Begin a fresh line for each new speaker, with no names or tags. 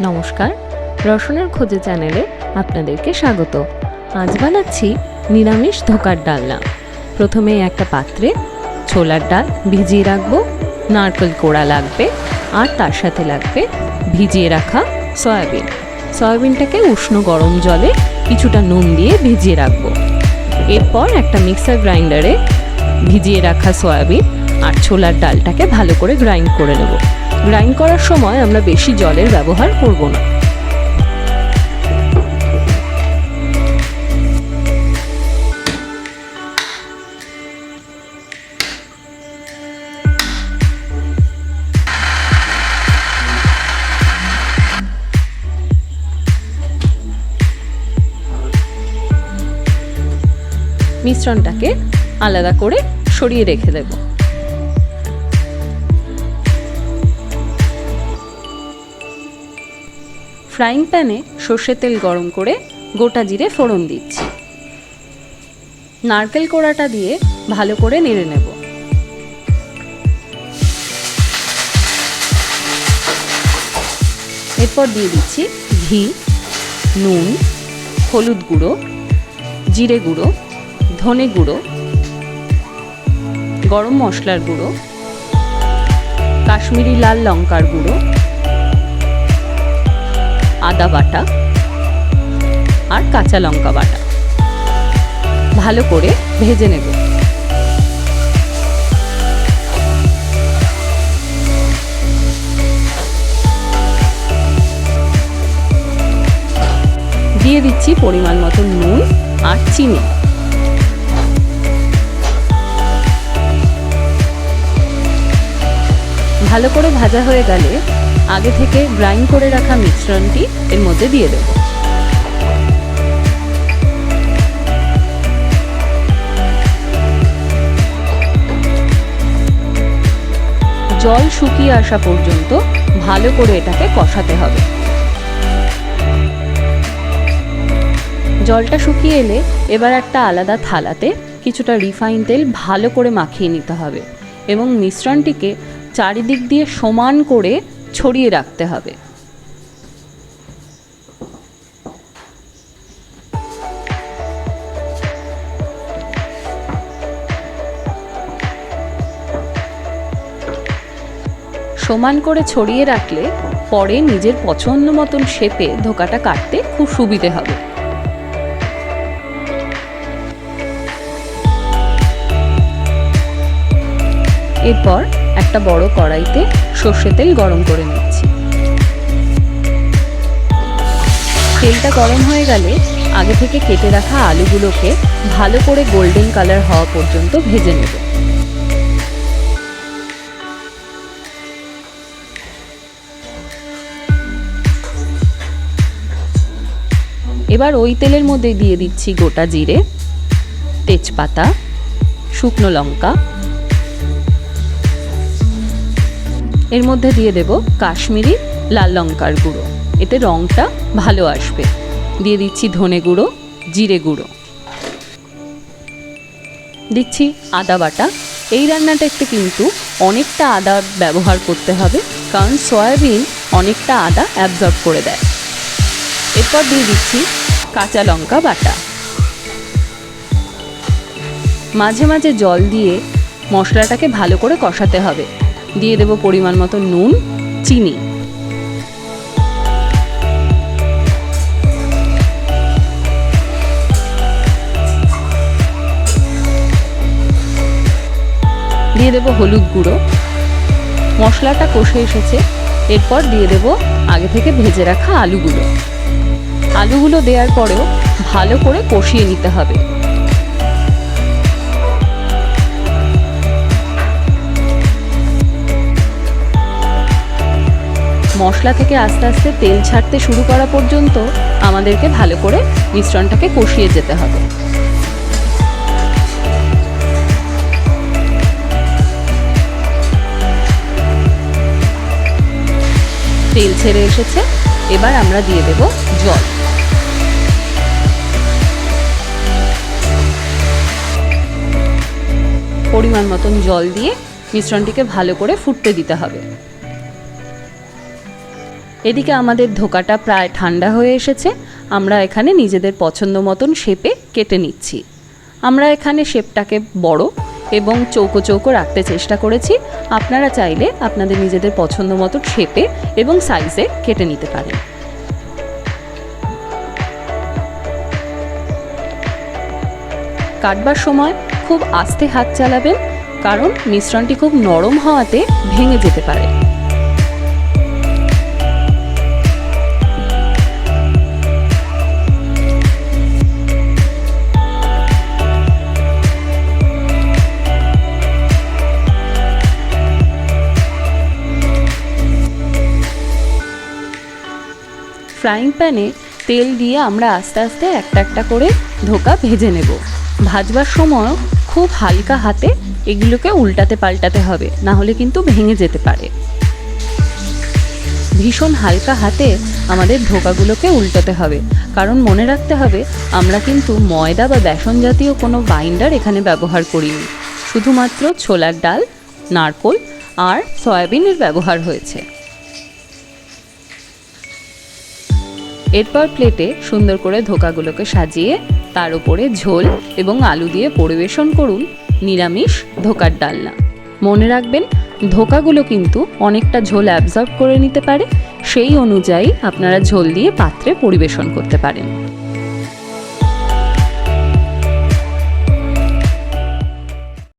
নমস্কার, রসনের খোঁজে চ্যানেলে আপনাদেরকে স্বাগত। আজ বানাচ্ছি নিরামিষ ধোকার ডালনা। প্রথমে একটা পাত্রে ছোলার ডাল ভিজিয়ে রাখবো, নারকেল কোড়া লাগবে, আর তার সাথে লাগবে ভিজিয়ে রাখা সয়াবিন। সয়াবিনটাকে উষ্ণ গরম জলে কিছুটা নুন দিয়ে ভিজিয়ে রাখবো। এরপর একটা মিক্সার গ্রাইন্ডারে ভিজিয়ে রাখা সয়াবিন আর ছোলার ডালটাকে ভালো করে গ্রাইন্ড করে নেব। গ্রাইন্ড করার সময় আমরা বেশি জলের ব্যবহার করব না। মিশ্রণটাকে আলাদা করে সরিয়ে রেখে দেব। ফ্রাইং প্যানে সর্ষের তেল গরম করে গোটা জিরে ফোড়ন দিচ্ছি। নারকেল কোড়াটা দিয়ে ভালো করে নেড়ে নেব। এরপর দিয়ে দিচ্ছি ঘি, নুন, হলুদ গুঁড়ো, জিরে গুঁড়ো, ধনে গুঁড়ো, গরম মশলার গুঁড়ো, কাশ্মীরি লাল লঙ্কার গুঁড়ো, আদা বাটা আর কাঁচা লঙ্কা বাটা ভালো করে ভেজে নেব। দিয়ে দিচ্ছি পরিমাণ মতো নুন আর চিনি। ভালো করে ভাজা হয়ে গেলে আগে থেকে গ্রাইন্ড করে রাখা মিশ্রণটি এর মধ্যে দিয়ে দেব। জল শুকিয়ে আসা পর্যন্ত ভালো করে এটাকে কষাতে হবে। জলটা শুকিয়ে এলে এবার একটা আলাদা থালাতে কিছুটা রিফাইন তেল ভালো করে মাখিয়ে নিতে হবে এবং মিশ্রণটিকে চারিদিক দিয়ে সমান করে ছড়িয়ে রাখতে হবে। সমান করে ছড়িয়ে রাখলে পরে নিজের পছন্দ মতন শেপে ধোকাটা কাটতে খুব সুবিধে হবে। এরপর একটা বড় কড়াইতে সর্ষের তেল গরম করে নিচ্ছি। তেলটা গরম হয়ে গেলে আগে থেকে কেটে রাখা আলুগুলোকে ভালো করে গোল্ডেন কালার হওয়া পর্যন্ত ভেজে নেব। এবার ওই তেলের মধ্যে দিয়ে দিচ্ছি গোটা জিরে, তেজপাতা, শুকনো লঙ্কা, এর মধ্যে দিয়ে দেব কাশ্মীরি লাল লঙ্কার গুঁড়ো, এতে রঙটা ভালো আসবে। দিয়ে দিচ্ছি ধনে গুঁড়ো, জিরে গুঁড়ো, দিচ্ছি আদা বাটা। এই রান্নাটাতে কিন্তু অনেকটা আদা ব্যবহার করতে হবে, কারণ সয়াবিন অনেকটা আদা অ্যাবজর্ব করে দেয়। এরপর দিয়ে দিচ্ছি কাঁচা লঙ্কা বাটা। মাঝে মাঝে জল দিয়ে মশলাটাকে ভালো করে কষাতে হবে। দিয়ে দেব পরিমাণ মতো নুন, চিনি। দিয়ে দেব হলুদ গুঁড়ো। মশলাটা কষে এসেছে, এরপর দিয়ে দেব আগে থেকে ভেজে রাখা আলুগুলো। আলুগুলো দেওয়ার পরেও ভালো করে কষিয়ে নিতে হবে। মশলা থেকে আস্তে আস্তে তেল ছাড়তে শুরু করা পর্যন্ত আমাদেরকে ভালো করে মিশ্রণটাকে কষিয়ে যেতে হবে। তেল ছেড়ে এসেছে, এবার আমরা দিয়ে দেব জল। পরিমাণ মতন জল দিয়ে মিশ্রণটিকে ভালো করে ফুটতে দিতে হবে। এদিকে আমাদের ধোকাটা প্রায় ঠান্ডা হয়ে এসেছে। আমরা এখানে নিজেদের পছন্দ মতন শেপে কেটে নিচ্ছি। আমরা এখানে শেপটাকে বড় এবং চৌকো চৌকো রাখতে চেষ্টা করেছি। আপনারা চাইলে আপনাদের নিজেদের পছন্দ মতো শেপে এবং সাইজে কেটে নিতে পারেন। কাটবার সময় খুব আস্তে হাত চালাবেন, কারণ মিশ্রণটি খুব নরম হওয়াতে ভেঙে যেতে পারে। ফ্রাইং প্যানে তেল দিয়ে আমরা আস্তে আস্তে একটা একটা করে ধোকা ভেজে নেব। ভাজবার সময় খুব হালকা হাতে এগুলোকে উল্টাতে পাল্টাতে হবে, না হলে কিন্তু ভেঙে যেতে পারে। ভীষণ হালকা হাতে আমাদের ধোকাগুলোকে উল্টাতে হবে, কারণ মনে রাখতে হবে আমরা কিন্তু ময়দা বা বেসন জাতীয় কোনো বাইন্ডার এখানে ব্যবহার করিনি। শুধুমাত্র ছোলার ডাল, নারকোল আর সয়াবিনের ব্যবহার হয়েছে। এরপর প্লেটে সুন্দর করে ধোকাগুলোকে সাজিয়ে তার উপরে ঝোল এবং আলু দিয়ে পরিবেশন করুন নিরামিষ ধোকার ডালনা। মনে রাখবেন ধোকাগুলো কিন্তু অনেকটা ঝোল অ্যাবজর্ব করে নিতে পারে, সেই অনুযায়ী আপনারা ঝোল দিয়ে পাত্রে পরিবেশন করতে পারেন।